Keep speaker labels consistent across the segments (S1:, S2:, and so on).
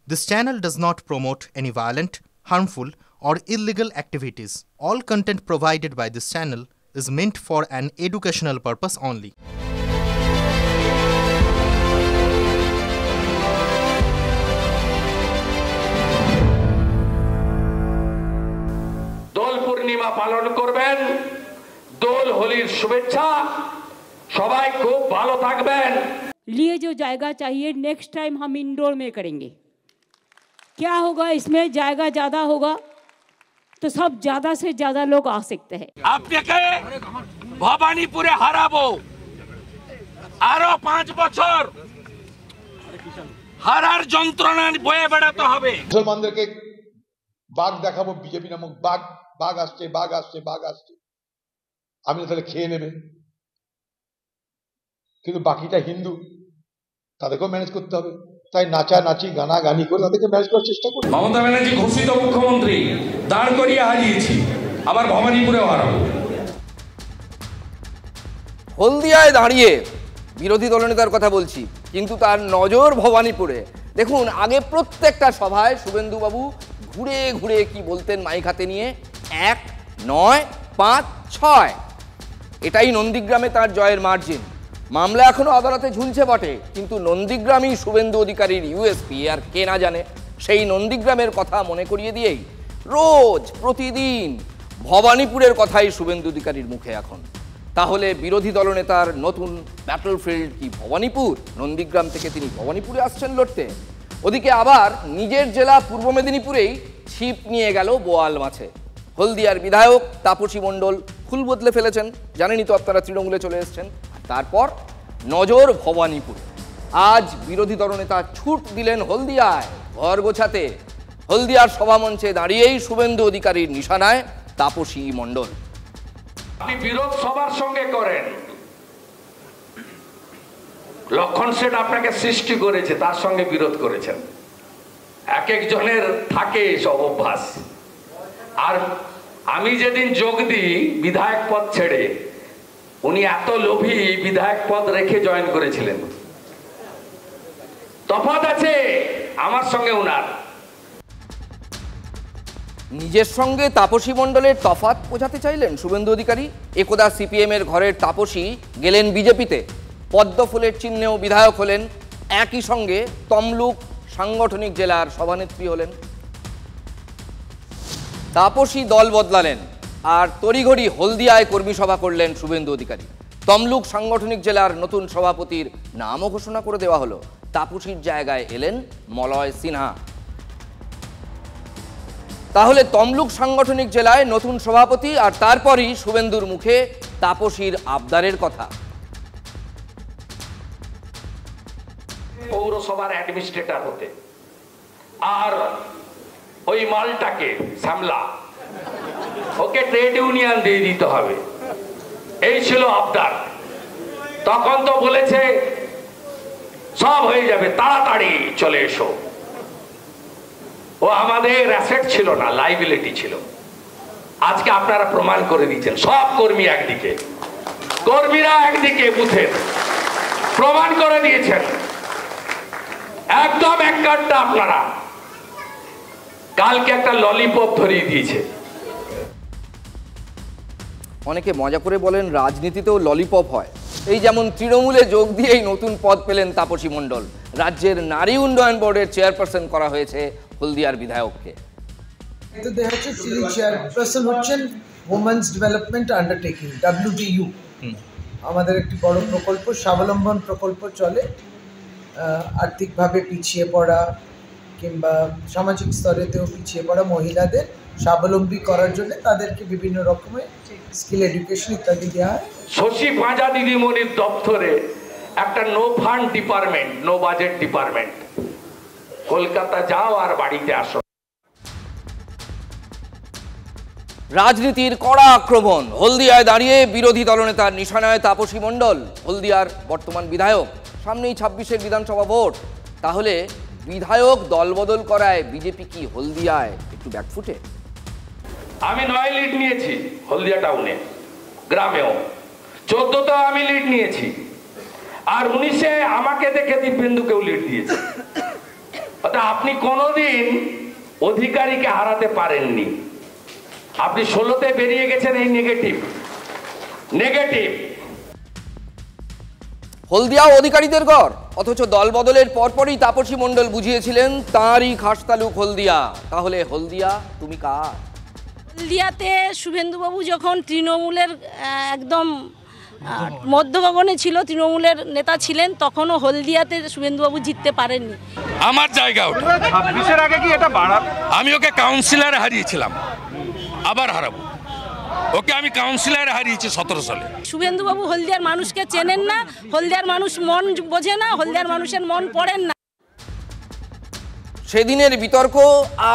S1: This channel does not promote any violent, harmful, or illegal activities. All content provided by this channel is meant for an educational purpose only.
S2: Dol Purnima পালন করবেন, দোল হোলির শুভেচ্ছা, সবাই খুব ভালো থাকবেন।
S3: लिए जो जाएगा चाहिए नेक्स्ट टाइम हम इंडोर में करेंगे। क्या होगा इसमें, जाएगा ज़्यादा होगा तो सब ज़्यादा से ज़्यादा लोग आ सकते हैं।
S2: আপনাকে ভবানীপুরে হারাবো, আরো 5 বছর হারার যন্ত্রণা বয়ে বেড়াতে হবে।
S4: মুসলমানদেরকে বাঘ দেখাবো, বিজেপি নামক বাঘ আসছে, আমি তাহলে খেয়ে নেবে, কিন্তু বাকিটা হিন্দু, তাদেরকেও ম্যানেজ করতে হবে। তাই নাচানাচি গানাগানি করে তাদেরকে ম্যানেজ করার চেষ্টা করি।
S2: মমতা ব্যানার্জি ঘোষিত মুখ্যমন্ত্রী, দাঁড় করিয়ে হারিয়েছি, আবার ভবানীপুরেও হারাবো।
S5: হলদিয়ায় দাঁড়িয়ে বিরোধী দলনেতার কথা বলছি, কিন্তু তার নজর ভবানীপুরে। দেখুন, আগে প্রত্যেকটা সভায় শুভেন্দুবাবু ঘুরে ঘুরে কি বলতেন মাইক হাতে নিয়ে, 1, 9, 5, 6। এটাই নন্দীগ্রামে তার জয়ের মার্জিন। মামলা এখনো আদালতে ঝুলছে বটে, কিন্তু নন্দীগ্রামই শুভেন্দু অধিকারীর ইউএসপি। আর কে না জানে, সেই নন্দীগ্রামের কথা মনে করিয়ে দিয়েই রোজ প্রতিদিন ভবানীপুরের কথাই শুভেন্দু অধিকারীর মুখে এখন। তাহলে বিরোধী দলনেতার নতুন ব্যাটলফিল্ড কি ভবানীপুর? নন্দীগ্রাম থেকে তিনি ভবানীপুরে আসছেন লড়তে। ওদিকে আবার নিজের জেলা পূর্ব মেদিনীপুরেই ছিপ নিয়ে গেল বোয়াল মাছে। হলদিয়ার বিধায়ক তাপসী মণ্ডল ফুল বদলে ফেলেছেন, জানেনই তো আপনারা, তৃণমূলে চলে এসছেন। তারপর নজর ভবানীপুর। আজ বিরোধী দলনেতা ছুট দিলেন হলদিয়ায় ঘর গোছাতে। হলদিয়ার সভামঞ্চে দাঁড়িয়েই শুভেন্দু অধিকারীর নিশানায় তাপসী মণ্ডল।
S2: আপনি বিরোধ সবার সঙ্গে করেন, লক্ষণ সেট আপনাকে সৃষ্টি করেছে, তার সঙ্গে বিরোধ করেছেন। এক একজনের থাকে সব অভ্যাস। আর আমি যেদিন যোগ দিই বিধায়ক পদ ছেড়ে, উনি এত লোভী, বিধায়ক পদ রেখে জয়েন করেছিলেন। তফাৎ আছে আমার সঙ্গে উনার।
S5: নিজের সঙ্গে তাপসী মণ্ডলের তফাৎ বোঝাতে চাইলেন শুভেন্দু অধিকারী। একদা সিপিএম এর ঘরের তাপসী গেলেন বিজেপিতে, পদ্ম ফুলের চিহ্নেও বিধায়ক হলেন। একই সঙ্গে তমলুক সাংগঠনিক জেলার সভানেত্রী হলেন। তাপসী দল বদলালেন আর তড়িঘড়ি হলদিয়ায় কর্মী সভা করলেন শুভেন্দু অধিকারী। তমলুক সাংগঠনিক জেলার নতুন সভাপতির নামও ঘোষণা করে দেওয়া হলো। তাপসীর জায়গায় এলেন মলয় সিনহা। তাহলে তমলুক সাংগঠনিক জেলায় নতুন সভাপতি, আর তারপরই শুভেন্দুর মুখে তাপসীর আবদারের কথা।
S2: পৌরসভার অ্যাডমিনিস্ট্রেটর হতে, আর ওই মালটাকে সামলা, ওকে ট্রেড ইউনিয়ন দিয়ে দিতে হবে, এই ছিল আবদার। তখন তো বলেছে সব হয়ে যাবে, তাড়াতাড়ি চলে এসো। ও আমাদের অ্যাসেট ছিল না, লাইবিলিটি ছিল। আজকে আপনারা প্রমাণ করে দিয়েছেন, সব কর্মী একদিকে, কর্মীরা একদিকে, বুথের প্রমাণ করে দিয়েছেন একদম এক কাটটা। আপনারা কালকে একটা ললিপপ ধরিয়ে দিয়েছে।
S5: অনেকে মজা করে বলেন রাজনীতিতেও ললিপপ হয়। এই যেমন তৃণমূলে যোগ দিয়েই নতুন পদ পেলেন তাপসী মণ্ডল। রাজ্যের নারী উন্নয়ন বোর্ডের চেয়ারপারসন করা হয়েছে হলদিয়ার বিধায়ককে।
S6: তিনি চেয়ারপারসন হচ্ছেন ওমেন্স ডেভেলপমেন্ট আন্ডারটেকিং, WDU। আমাদের একটি বড় প্রকল্প, স্বাবলম্বন প্রকল্প চলে। আর্থিকভাবে পিছিয়ে পড়া কিংবা সামাজিক স্তরেতেও পিছিয়ে পড়া মহিলাদের স্বাবলম্বী করার জন্য তাদেরকে বিভিন্ন রকমের স্কিল এডুকেশন ইত্যাদি দেওয়া হয়।
S2: শশী পাঁজা দিদিমণির দপ্তরে একটা no fund department, no budget department. Kolkata যাও আর বাড়িতে আসো।
S5: রাজনীতির কড়া আক্রমণ। হলদিয়ায় দাঁড়িয়ে বিরোধী দলনেতার নিশানায় তাপসী মণ্ডল, হলদিয়ার বর্তমান বিধায়ক। সামনেই 26-এর বিধানসভা ভোট। তাহলে বিধায়ক দলবদল করায় বিজেপি কি হলদিয়ায় একটু ব্যাকফুটে?
S2: আমি 9 লিড নিয়েছি হলদিয়া টাউনে, গ্রামেও 14তে আমি লিড নিয়েছি, আর 19-এ আমাকে দেখে দিব্যেন্দুকেও লিড দিয়েছে। অর্থাৎ আপনি কোনোদিন অধিকারীকে হারাতে পারেননি। আপনি 16তে বেরিয়ে গেছেন এই নেগেটিভ।
S5: হলদিয়া অধিকারীদের গড়, অথচ দল বদলের পরপরই তাপসী মণ্ডল বুঝিয়েছিলেন তাঁরই খাসতালুক হলদিয়া। তাহলে হলদিয়া তুমি কার?
S7: হলদিয়াতে শুভেন্দুবাবু যখন তৃণমূলের একদম মধ্যগগনে ছিল, তৃণমূলের নেতা ছিলেন, তখনও হলদিয়াতে শুভেন্দুবাবু জিততে পারেননি।
S2: আমার জায়গা ওটা।
S8: 26-এর আগে কি এটা বাড়া?
S2: আমি ওকে কাউন্সিলরে হারিয়েছিলাম, আবার হারাবো ওকে। আমি কাউন্সিলরে হারিয়েছি 17 সালে।
S7: শুভেন্দুবাবু হলদিয়ার মানুষকে চেনেন না, হলদিয়ার মানুষ মন বোঝে না, হলদিয়ার মানুষের মন পড়েন না।
S5: সেদিনের বিতর্ক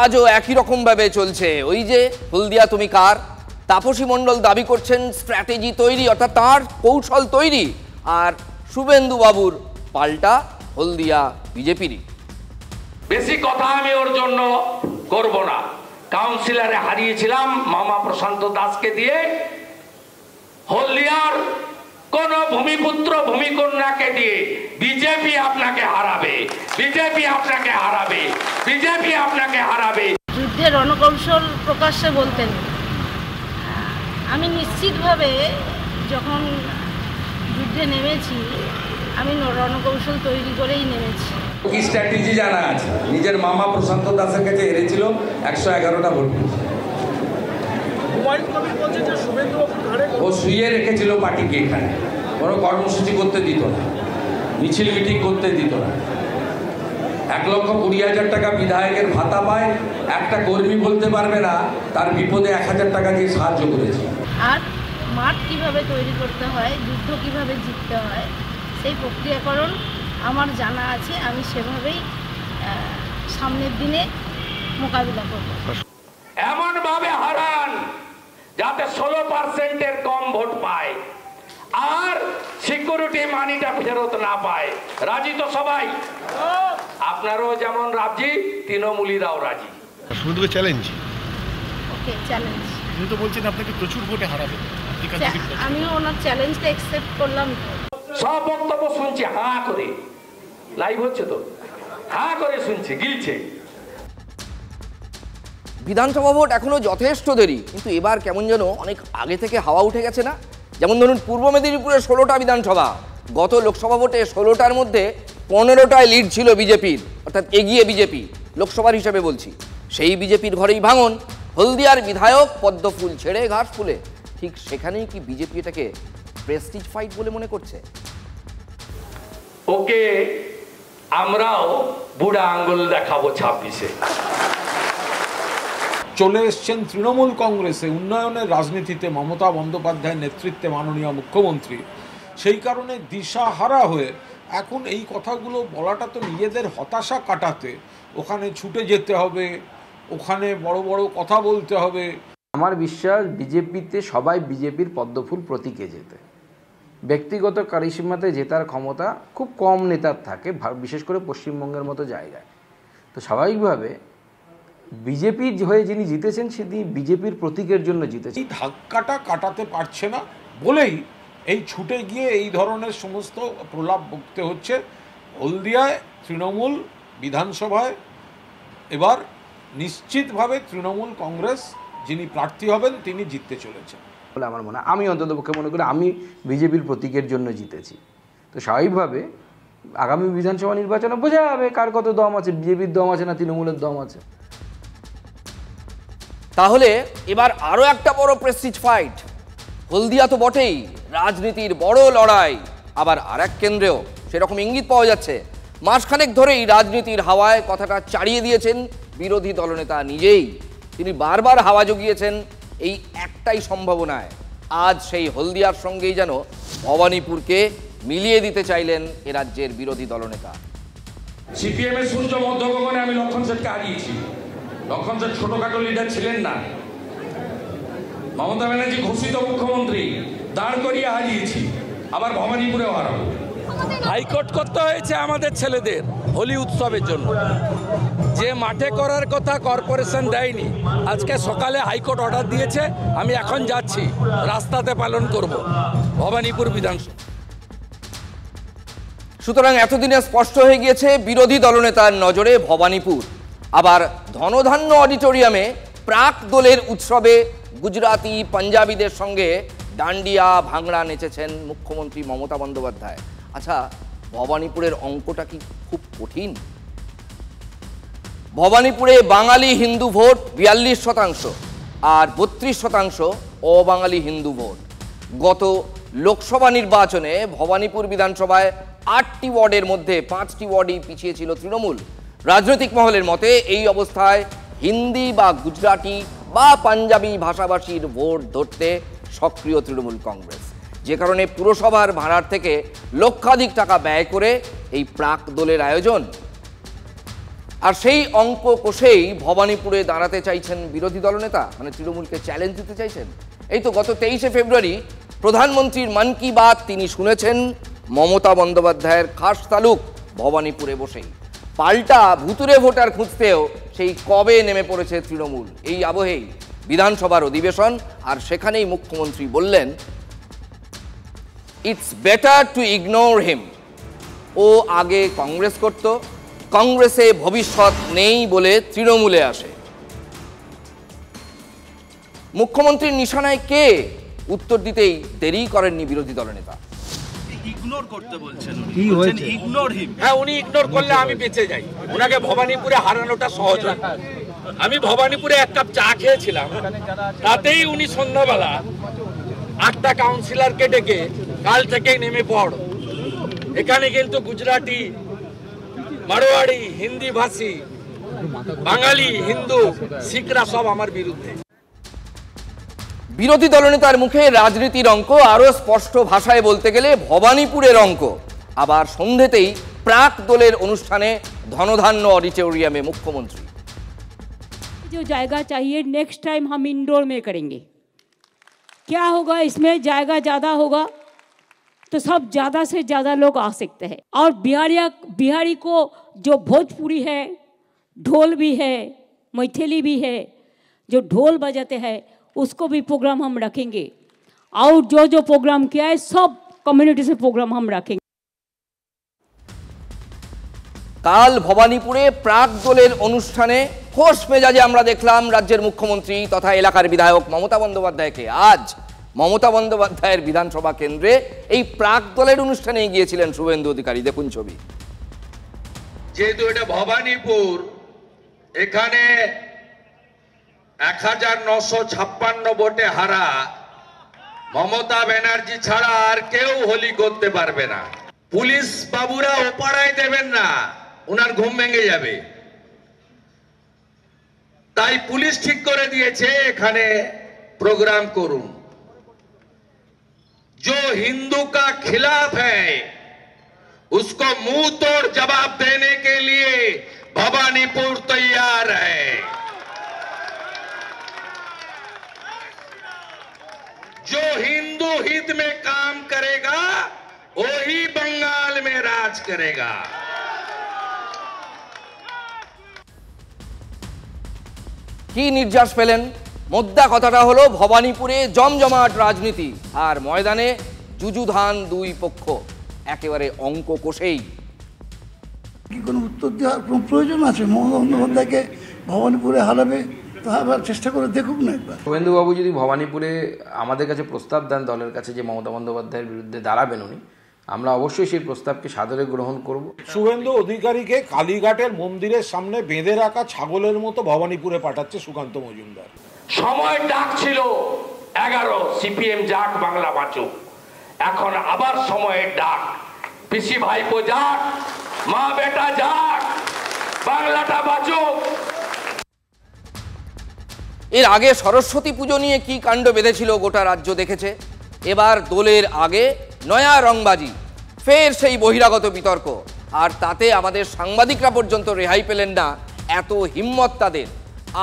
S5: আজও একই রকম ভাবে চলছে। ওই যে হলদিয়া তুমি কার, তাপসী মণ্ডল দাবি করছেন স্ট্র্যাটেজি তৈরি, অর্থাৎ তাঁর কৌশল তৈরি, আর শুভেন্দু বাবুর পাল্টা হলদিয়া বিজেপিরই।
S2: বেশি কথা আমি ওর জন্য করব না। কাউন্সিলরে হারিয়েছিলাম মামা প্রশান্ত দাসকে দিয়ে। হলদিয়ার কোন ভূমিপুত্র ভূমিকন্যাকে দিয়ে বিজেপি আপনাকে হারাবে, বিজেপি আপনাকে হারাবে, বিজেপি আপনাকে হারাবে।
S7: যুদ্ধের রণকৌশল প্রকাশ্যে বলতেন। আমি নিশ্চিতভাবে যখন যুদ্ধে নেমেছি, আমি রণকৌশল তৈরি করেই নেমেছি।
S2: কি স্ট্র্যাটেজি জানা আছে? নিজের মামা প্রশান্ত দাসের কাছে হেরেছিল 111টা ভোট। ও শুয়ে রেখেছিল পার্টিকে, এখানে কোনো কর্মসূচি করতে দিত না, মিছিল মিটিং করতে দিত না। 1,20,000 টাকা বিধায়কের ভাতা পায়, একটা কর্মী বলতে পারবে না তার বিপদে 1000 টাকা দিয়ে সাহায্য করেছে।
S7: আর মাঠ কিভাবে তৈরি করতে হয়, যুদ্ধ কিভাবে জিততে হয়, সেই প্রক্রিয়াকরণ আমার জানা আছে। আমি সেভাবেই সামনের দিনে মোকাবিলা করব।
S2: এমন ভাবে হারান যাতে 16%-এর কম ভোট পায় আর সিকিউরিটি মানিটা ফেরত না পায়। রাজি তো সবাই? আপনারাও যেমন রাজি, তৃণমূলীরাও রাজি।
S9: শুধু চ্যালেঞ্জ।
S7: ওকে, চ্যালেঞ্জ।
S9: তিনি তো বলছেন আপনাকে প্রচুর ভোটে হারাবে।
S7: আমিও ওনার চ্যালেঞ্জটা অ্যাকসেপ্ট করলাম।
S2: সব বক্তব্য শুনছি হাঁ করে, লাইভ হচ্ছে তো, হাঁ করে শুনছে, গিলছে।
S5: বিধানসভা ভোট এখনো যথেষ্ট দেরি, কিন্তু এবার কেমন যেন অনেক আগে থেকে হাওয়া উঠে গেছে না? যেমন ধরুন পূর্ব মেদিনীপুরে 16টা বিধানসভা, গত লোকসভা ভোটে 16টার মধ্যে 15টায় লিড ছিল বিজেপির, অর্থাৎ এগিয়ে বিজেপি, লোকসভার হিসাবে বলছি। সেই বিজেপির ঘরেই ভাঙন। হলদিয়ার বিধায়ক পদ্মফুল ছেড়ে ঘাস ফুলে, ঠিক সেখানেই কি বিজেপি এটাকে প্রেস্টিজ ফাইট বলে মনে করছে?
S2: ওকে আমরাও বুড়া আঙ্গুল দেখাবো 26-এ।
S10: চলে এসছেন তৃণমূল কংগ্রেসে, উন্নয়নের রাজনীতিতে মমতা বন্দ্যোপাধ্যায়ের নেতৃত্বে মাননীয় মুখ্যমন্ত্রী। সেই কারণে দিশাহারা হয়ে এখন এই কথাগুলো বলাটা তো নিজেদের হতাশা কাটাতে ওখানে ছুটে যেতে হবে, ওখানে বড় বড় কথা বলতে হবে।
S11: আমার বিশ্বাস বিজেপিতে সবাই বিজেপির পদ্মফুল প্রতীকে যেতে, ব্যক্তিগত কারিশমাতে জেতার ক্ষমতা খুব কম নেতার থাকে, বিশেষ করে পশ্চিমবঙ্গের মতো জায়গায়। তো স্বাভাবিকভাবে বিজেপির হয়ে যিনি জিতেছেন তিনি বিজেপির প্রতীকের জন্য জিতেছেন।
S10: এই ধাক্কাটা কাটাতে পারছে না বলেই এই ছুটে গিয়ে এই ধরনের সমস্ত প্রলাপ বকতে হচ্ছে। হলদিয়ায় তৃণমূল বিধানসভায় এবার নিশ্চিতভাবে তৃণমূল কংগ্রেস যিনি প্রার্থী হবেন তিনি জিততে চলেছেন
S11: বলে আমার মনে হয়। আমি অন্ততপক্ষে মনে করি আমি বিজেপির প্রতীকের জন্য জিতেছি। তো স্বাভাবিকভাবে আগামী বিধানসভা নির্বাচনে বোঝা যাবে কার কত দম আছে, বিজেপির দম আছে না তৃণমূলের দম আছে।
S5: তাহলে এবার আরও একটা বড় প্রেস্টিজ ফাইট। হলদিয়া তো বটেই, রাজনীতির বড় লড়াই আবার আর এক কেন্দ্রেও সেরকম ইঙ্গিত পাওয়া যাচ্ছে। মাসখানেক ধরেই রাজনীতির হাওয়ায় কথাটা চাড়িয়ে দিয়েছেন বিরোধী দলনেতা নিজেই। তিনি বারবার হাওয়া জুগিয়েছেন এই একটাই সম্ভাবনায়, আজ সেই হলদিয়ার সঙ্গেই যেন ভবানীপুরকে মিলিয়ে দিতে চাইলেন এ রাজ্যের বিরোধী দলনেতা।
S2: সিপিএমের সূর্য মধ্যগগনে আমি লক্ষণ সেনকে হারিয়েছি। লক্ষণ সেন ছোটখাটো লিডার ছিলেন না। মমতা ব্যানার্জি ঘোষিত মুখ্যমন্ত্রী, দাঁড় করিয়ে হারিয়েছি, আবার ভবানীপুরেও হারাবো। হাইকোর্ট করতে হয়েছে আমাদের ছেলেদের হোলি উৎসবের জন্য, যে মাঠে করার কথা কর্পোরেশন দেয়নি। আজকে সকালে হাইকোর্ট অর্ডার দিয়েছে, আমি এখন যাচ্ছি, রাস্তাতে পালন করব ভবানীপুর বিধানসভা।
S5: সুতরাং এতদিনে স্পষ্ট হয়ে গিয়েছে বিরোধী দলনেতার নজরে ভবানীপুর। আবার ধনধান্য অডিটোরিয়ামে প্রাক দোলের উৎসবে গুজরাতি পাঞ্জাবিদের সঙ্গে ডান্ডিয়া ভাংড়া নেচেছেন মুখ্যমন্ত্রী মমতা বন্দ্যোপাধ্যায়। আচ্ছা, ভবানীপুরের অঙ্কটা কি খুব কঠিন? ভবানীপুরে বাঙালি হিন্দু ভোট 42% আর 32% অবাঙালি হিন্দু ভোট। গত লোকসভা নির্বাচনে ভবানীপুর বিধানসভায় 8টি ওয়ার্ডের মধ্যে 5টি ওয়ার্ডই পিছিয়ে ছিল তৃণমূল। রাজনৈতিক মহলের মতে এই অবস্থায় হিন্দি বা গুজরাটি বা পাঞ্জাবি ভাষাভাষীর ভোট ধরতে সক্রিয় তৃণমূল কংগ্রেস, যে কারণে পুরসভার ভাড়ার থেকে লক্ষাধিক টাকা ব্যয় করে এই প্রাক দোলের আয়োজন। আর সেই অঙ্ক কষেই ভবানীপুরে দাঁড়াতে চাইছেন বিরোধী দলনেতা, মানে তৃণমূলকে চ্যালেঞ্জ দিতে চাইছেন। এই তো গত 23শে ফেব্রুয়ারি প্রধানমন্ত্রীর মন কি বাত তিনি শুনেছেন মমতা বন্দ্যোপাধ্যায়ের খাস তালুক ভবানীপুরে বসেই। পাল্টা ভুতুরে ভোটার খুঁজতেও সেই কবে নেমে পড়েছে তৃণমূল। এই আবহেই বিধানসভার অধিবেশন, আর সেখানেই মুখ্যমন্ত্রী বললেন, ইটস বেটার টু ইগনোর হিম। ও আগে কংগ্রেস করত, কংগ্রেসে ভবিষ্যৎ নেই বলে তৃণমূলে আসে। মুখ্যমন্ত্রীর নিশানায় কে, উত্তর দিতেই দেরি করেননি বিরোধী দলনেতা।
S8: ইগনোর করতে বলছেন, কি হয়েছে? ইগনোর হিম। হ্যাঁ, উনি ইগনোর করলে আমি বেঁচে যাই। ওনাকে ভবানীপুরে হারানোটা সহজ হয়। আমি ভবানীপুরে এক কাপ চা খেয়েছিলাম, তাতেই উনি সন্ধ্যাবেলা 8টা কাউন্সিলরকে ডেকে কাল থেকেই নেমে পড়, এখানে কিন্তু গুজরাটি, মারোয়াড়ি, হিন্দি ভাষী, বাঙালি, হিন্দু, শিখরা সব আমার বিরুদ্ধে।
S5: বিরোধী দলনেতার মুখে রাজনীতির অঙ্ক, আরো স্পষ্ট ভাষায় বলতে গেলে ভবানীপুরের অঙ্ক। আবার সন্ধ্যেতেই প্রাক দোলের অনুষ্ঠানে ধনধান্য অডিটোরিয়ামে মুখ্যমন্ত্রী।
S3: जो जाएगा चाहिए नेक्स्ट टाइम हम इंडोर में करेंगे। क्या होगा इसमें, जाएगा ज़्यादा होगा तो सब ज़्यादा से ज़्यादा लोग आ सकते हैं। और बिहारी को जो भोजपुरी है, ढोल भी है, मैथिली भी है, जो ढोल बजाते हैं उसको भी प्रोग्राम हम रखेंगे। और जो प्रोग्राम किया है सब कम्युनिटी से प्रोग्राम हम रखेंगे।
S5: কাল ভবানীপুরে প্রাক দোলের অনুষ্ঠানে খোশ মেজাজে আমরা দেখলাম রাজ্যের মুখ্যমন্ত্রী তথা এলাকার বিধায়ক মমতা বন্দ্যোপাধ্যায়কে। আজ মমতা বন্দ্যোপাধ্যায়ের বিধানসভা কেন্দ্রে এই প্রাক দোলের অনুষ্ঠানে গিয়েছিলেন শুভেন্দু অধিকারী। দেখুন ছবি।
S2: যেহেতু এটা ভবানীপুর, এখানে 1956 ভোটে হারা মমতা ব্যানার্জি ছাড়া আর কেউ হোলি করতে পারবে না। পুলিশ বাবুরা ওপাড়ায় দেবেন না, ওনার ঘুম ভেঙে যাবে। তাই পুলিশ ঠিক করে দিয়েছে এখানে प्रोग्राम करूं। जो हिंदू का खिलाफ है उसको मुंह तोड़ जवाब देने के लिए भवानीपुर तैयार है। जो हिंदू हित में काम करेगा वही बंगाल में राज करेगा।
S5: কি নির্যাস পেলেন? মোদ্দা কথাটা হলো ভবানীপুরে জমজমাট রাজনীতি আর ময়দানে যুযুধান দুই পক্ষ, একেবারে অঙ্ক কষেই।
S12: কি কোনো উত্তর দেওয়ার কোনো প্রয়োজন আছে? মমতা বন্দ্যোপাধ্যায়কে ভবানীপুরে হারাবে, তা আবার চেষ্টা করে দেখুক না একবার।
S11: শুভেন্দুবাবু যদি ভবানীপুরে আমাদের কাছে প্রস্তাব দেন দলের কাছে যে মমতা বন্দ্যোপাধ্যায়ের বিরুদ্ধে দাঁড়াবেন উনি, আমরা অবশ্যই সেই প্রস্তাবকে সাদরে গ্রহণ করব।
S10: শুভেন্দু অধিকারীকে কালীঘাটের মন্দিরের সামনে বেঁধে রাখা ছাগলের মতো ভবানীপুরে পাঠাচ্ছে সুকান্ত মজুমদার।
S2: সময় ডাক ছিল 11 সিপিএম যাক বাংলা বাঁচুক, এখন আবার সময়ের ডাক পিসি ভাইপো যাক, মা বেটা যাক, বাংলাটা বাঁচুক।
S5: এর আগে সরস্বতী পুজো নিয়ে কি কাণ্ড বেঁধেছিল গোটা রাজ্য দেখেছে। এবার দোলের আগে নয়া রংবাজি, ফের সেই বহিরাগত বিতর্ক, আর তাতে আমাদের সাংবাদিকরা পর্যন্ত রেহাই পেলেন না, এত হিম্মত তাদের।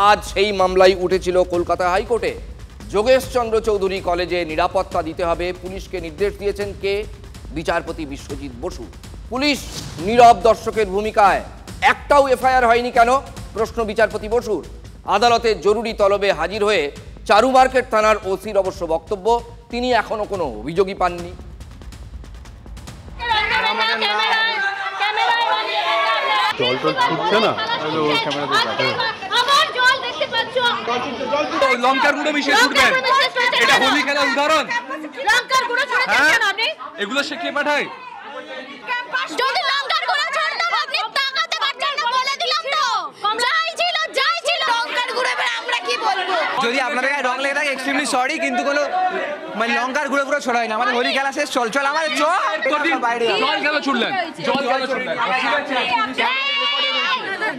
S5: আজ সেই মামলাই উঠেছিল কলকাতা হাইকোর্টে। যোগেশচন্দ্র চৌধুরী কলেজে নিরাপত্তা দিতে হবে পুলিশকে নির্দেশ দিয়েছেন কে? বিচারপতি বিশ্বজিৎ বসু। পুলিশ নীরব দর্শকের ভূমিকায়, একটাও এফআইআর হয়নি কেন? প্রশ্ন বিচারপতি বসুর। আদালতে জরুরি তলবে হাজির হয়ে চারু মার্কেট থানার ওসির অবশ্য বক্তব্য, তিনি এখনো কোনো অভিযোগই পাননি।
S9: জল টল ছুটছে না
S5: লঙ্কার গুঁড়ো মিশিয়ে ছুটবেন, এটা হোলি খেলার উদাহরণ। এগুলো সে কে পাঠায়?
S13: যদি লঙ্কার গুঁড়ো ছাড়তাম আপনি তাকাতে পারছেন না, বলে দিলাম তো। যাই ছিল লঙ্কার গুঁড়ো, এবার আমরা কি বলবো?
S14: যদি আপনাদের গায়ে রং লেগে থাকে এক্সট্রিমলি সরি, কিন্তু কোনো মানে লঙ্কার গুঁড়ো পুরো ছড়াই না। আমাদের হোলি খেলা শেষ, চল আমাদের বাইরে
S5: জল কেন ছুটলেন? জল কেন ছুটলেন?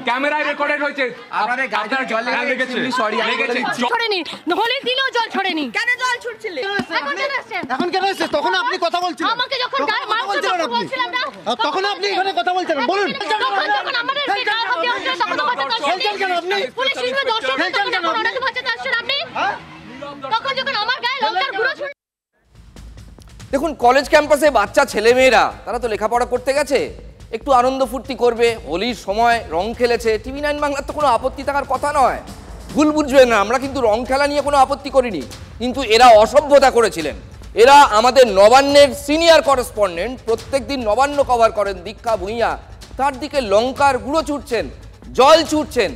S5: ক্যামেরায় রেকর্ডেড হয়েছে আপনাদের গাড়ির জল লেগেছে, সরি লেগেছে।
S13: ছড়েনি, হোলি দিনও জল ছড়েনি। কেন জল ছুটছিলে? এখন কেন এসেছে? তখন আপনি কথা বলছিলেন। আমাকে যখন গায়ে মারছিলেন আপনি, বলছিলাম না, তখন আপনি এখানে কথা বলছিলেন। বলুন তখন আমাদের গায়ে হাত দিয়ে উঠছে, তখন কথা বলছেন কেন আপনি? পুলিশ হিসেবে দর্শক কেন ওনাকে বাঁচাতে আসছেন আপনি? তখন যখন আমার গায়ে লঙ্কার গুঁড়ো ছুট।
S5: দেখুন, কলেজ ক্যাম্পাসে বাচ্চা ছেলেমেয়েরা তারা তো লেখাপড়া করতে গেছে, একটু আনন্দ ফুর্তি করবে, হোলির সময় রং খেলেছে। টিভি 9 বাংলার তো কোনো আপত্তি থাকার কথা নয়, ভুল বুঝবেন না। আমরা কিন্তু রং খেলা নিয়ে কোনো আপত্তি করিনি, কিন্তু এরা অসভ্যতা করেছিলেন। এরা আমাদের নবান্নের সিনিয়র করেসপন্ডেন্ট, প্রত্যেকদিন নবান্ন কভার করেন দীক্ষা ভূঁইয়া, তার দিকে লঙ্কার গুঁড়ো ছুটছেন, জল ছুটছেন।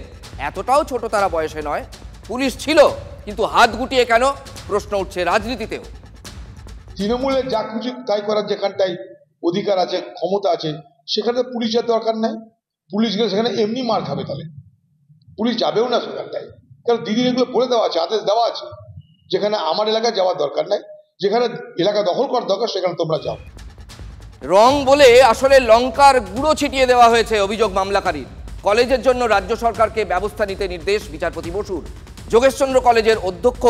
S5: এতটাও ছোট তারা বয়সে নয়। পুলিশ ছিল, কিন্তু হাত গুটিয়ে কেন প্রশ্ন উঠছে রাজনীতিতেও।
S4: তৃণমূলের যা কিছু তাই করার যেখানটাই অধিকার আছে, ক্ষমতা আছে, সেখানে পুলিশের দরকার নেই। পুলিশ গেলে সেখানে এমনি মার খাবে, তাহলে পুলিশ যাবেও না সেখানটায়। কারণ দিদির এগুলো বলে দেওয়া আছে, আদেশ দেওয়া আছে, যেখানে আমার এলাকায় যাওয়ার দরকার নাই, যেখানে এলাকা দখল করার দরকার সেখানে তোমরা যাও।
S5: রং বলে আসলে লঙ্কার গুঁড়ো ছিটিয়ে দেওয়া হয়েছে অভিযোগ মামলাকারীর। কলেজের জন্য রাজ্য সরকারকে ব্যবস্থা নিতে নির্দেশ বিচারপতি বসুর। যোগেশচন্দ্র কলেজের অধ্যক্ষ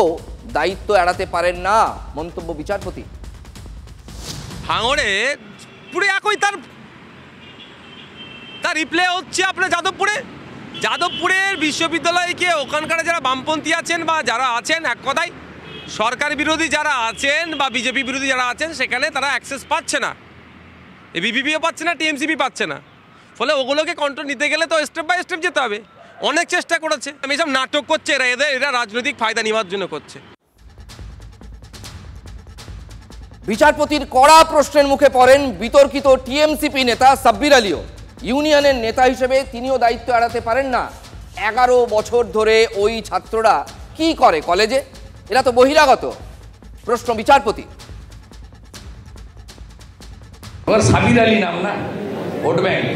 S5: দায়িত্ব এড়াতে পারেন না, মন্তব্য বিচারপতি।
S15: ভাঙড়ে পুরো একই তার রিপ্লে হচ্ছে আপনার যাদবপুরের বিশ্ববিদ্যালয়কে ওখানকার যারা বামপন্থী আছেন বা যারা আছেন, এক কথায় সরকার বিরোধী যারা আছেন বা বিজেপি বিরোধী যারা আছেন, সেখানে তারা অ্যাক্সেস পাচ্ছে না। বিপিপিও পাচ্ছে না, টিএমসিপি পাচ্ছে না। ফলে ওগুলোকে কন্ট্রোল নিতে গেলে তো স্টেপ বাই স্টেপ যেতে হবে। অনেক চেষ্টা করেছে, আমি সব নাটক করছে এরা রাজনৈতিক ফায়দা নেওয়ার জন্য করছে।
S5: বিচারপতির কড়া প্রশ্নের মুখে পড়েন বিতর্কিত টিএমসিপি নেতা সাব্বির আলীও। ইউনিয়নের নেতা হিসেবে তিনিও দায়িত্ব এড়াতে পারেন না। 11 বছর ধরে ওই ছাত্ররা কি করে কলেজে? এরা তো বহিরাগত। প্রশ্ন বিচারপতি।
S2: সাবির আলী নাম না, ভোট ব্যাংক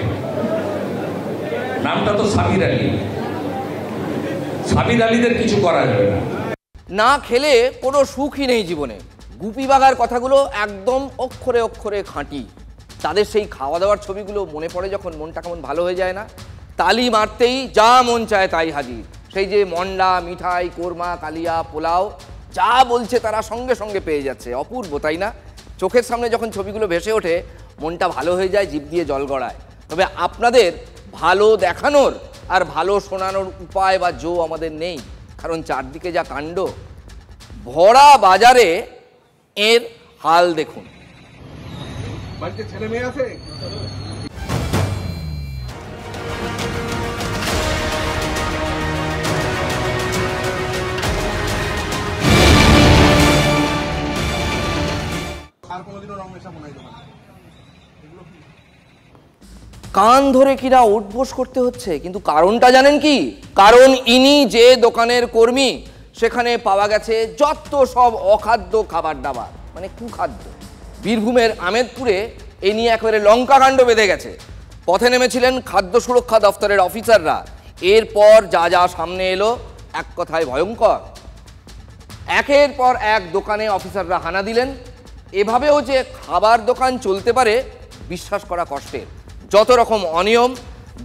S2: নামটা তো সাবির আলী। সাবির আলীদের কিছু করা যাবে না।
S5: না খেলে কোনো সুখই নেই জীবনে। গুপি বাঘার কথাগুলো একদম অক্ষরে অক্ষরে খাঁটি। তাদের সেই খাওয়া দাওয়ার ছবিগুলো মনে পড়ে যখন, মনটা কেমন ভালো হয়ে যায় না? তালি মারতেই যা মন চায় তাই হাজির। সেই যে মন্ডা, মিঠাই, কোরমা, কালিয়া, পোলাও, যা বলছে তারা সঙ্গে সঙ্গে পেয়ে যাচ্ছে। অপূর্ব, তাই না? চোখের সামনে যখন ছবিগুলো ভেসে ওঠে, মনটা ভালো হয়ে যায়, জিভ দিয়ে জল গড়ায়। তবে আপনাদের ভালো দেখানোর আর ভালো শোনানোর উপায় বা জো আমাদের নেই, কারণ চারদিকে যা কাণ্ড। ভরা বাজারে এর হাল দেখুন।
S10: বাড়িতে ছেলে মেয়ে আছে?
S5: কান ধরে কিনা উঠবোস করতে হচ্ছে, কিন্তু কারণটা জানেন কি? কারণ ইনি যে দোকানের কর্মী, সেখানে পাওয়া গেছে যত সব অখাদ্য খাবার দাবার, মানে কুখাদ্য। বীরভূমের আমেদপুরে এ নিয়ে একেবারে লঙ্কাকাণ্ড বেঁধে গেছে। পথে নেমেছিলেন খাদ্য সুরক্ষা দফতরের অফিসাররা। এরপর যা যা সামনে এলো, এক কথায় ভয়ঙ্কর। একের পর এক দোকানে অফিসাররা হানা দিলেন। এভাবেও যে খাবার দোকান চলতে পারে বিশ্বাস করা কষ্টের। যত রকম অনিয়ম,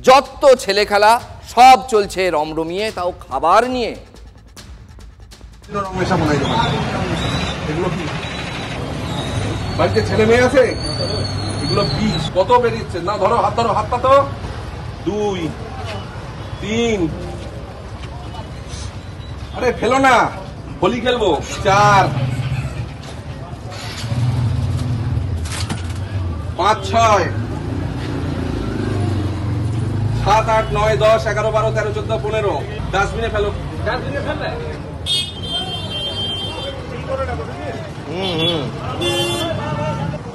S5: যত ছেলে খেলা, সব চলছে রমরমিয়ে, তাও খাবার নিয়ে।
S10: বাড়িতে ছেলে মেয়ে আছে? এগুলো বিষ। কত বেরিয়েছে? না ধরো, হাত ধরো, হাত পাতো। 2, 3, আরে ফেলো না, হোলি খেলবো। 4, 5, 6, 7, 8, 9, 10, 11, 12, 13, 14, 15। ডাস্টবিনে ফেলো। ডাস্টবিনে ফেললে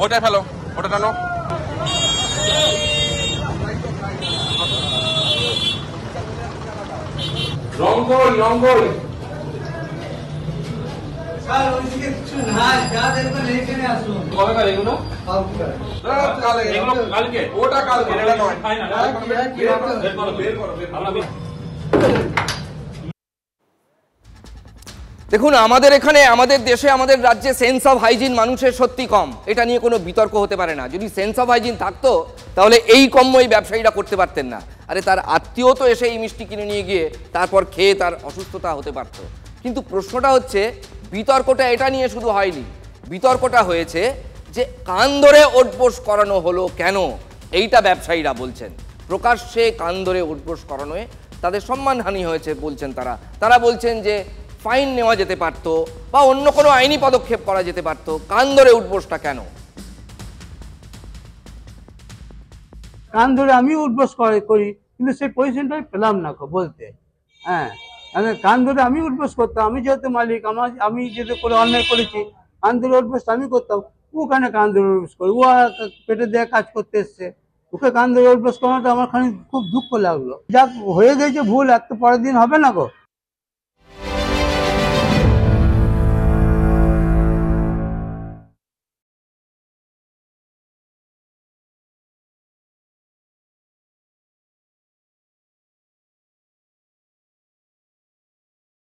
S10: ওটা ফেলো, ওটা টানো।
S15: রংকই রংকই
S6: স্যার ওইদিকে কিছু না, যা দেখবেন এখানে আসুন।
S15: কবে কাল এগুলো? কালকে ওটা কালকে এটা নয়।
S5: দেখুন, আমাদের এখানে, আমাদের দেশে, আমাদের রাজ্যে সেন্স অফ হাইজিন মানুষের সত্যি কম, এটা নিয়ে কোনো বিতর্ক হতে পারে না। যদি সেন্স অফ হাইজিন থাকতো তাহলে এই কম্য এই ব্যবসায়ীরা করতে পারতেন না। আরে তার আত্মীয় তো এসে এই মিষ্টি কিনে নিয়ে গিয়ে তারপর খেয়ে তার অসুস্থতা হতে পারত। কিন্তু প্রশ্নটা হচ্ছে, বিতর্কটা এটা নিয়ে শুধু হয়নি, বিতর্কটা হয়েছে যে কান ধরে ওঠবোস করানো হলো কেন, এইটা ব্যবসায়ীরা বলছেন। প্রকাশ্যে কান ধরে ওঠবোস করানোয় তাদের সম্মানহানি হয়েছে বলছেন তারা। তারা বলছেন যে ফাইন নেওয়া যেতে পারত বা অন্য কোনো আইনি পদক্ষেপ করা যেতে পারত, কান ধরে উঠবোসটা কেন?
S16: কান ধরে আমি উঠবোস করি, কিন্তু সেই পজিশনটাই পেলাম না বলতে। হ্যাঁ, কান ধরে আমি উঠবোস করতাম, আমি যেহেতু মালিক, আমি যেহেতু করে অন্যায় করেছি, কান ধরে উঠবোসটা আমি করতাম। ওখানে কান ধরে উঠবোস করি, ও পেটে দেয়া কাজ করতে এসছে, ওকে কান ধরে উঠবোস করাটা আমার খানি খুব দুঃখ লাগলো। যাক, হয়ে গেছে ভুল, এক তো পরের দিন হবে না গো।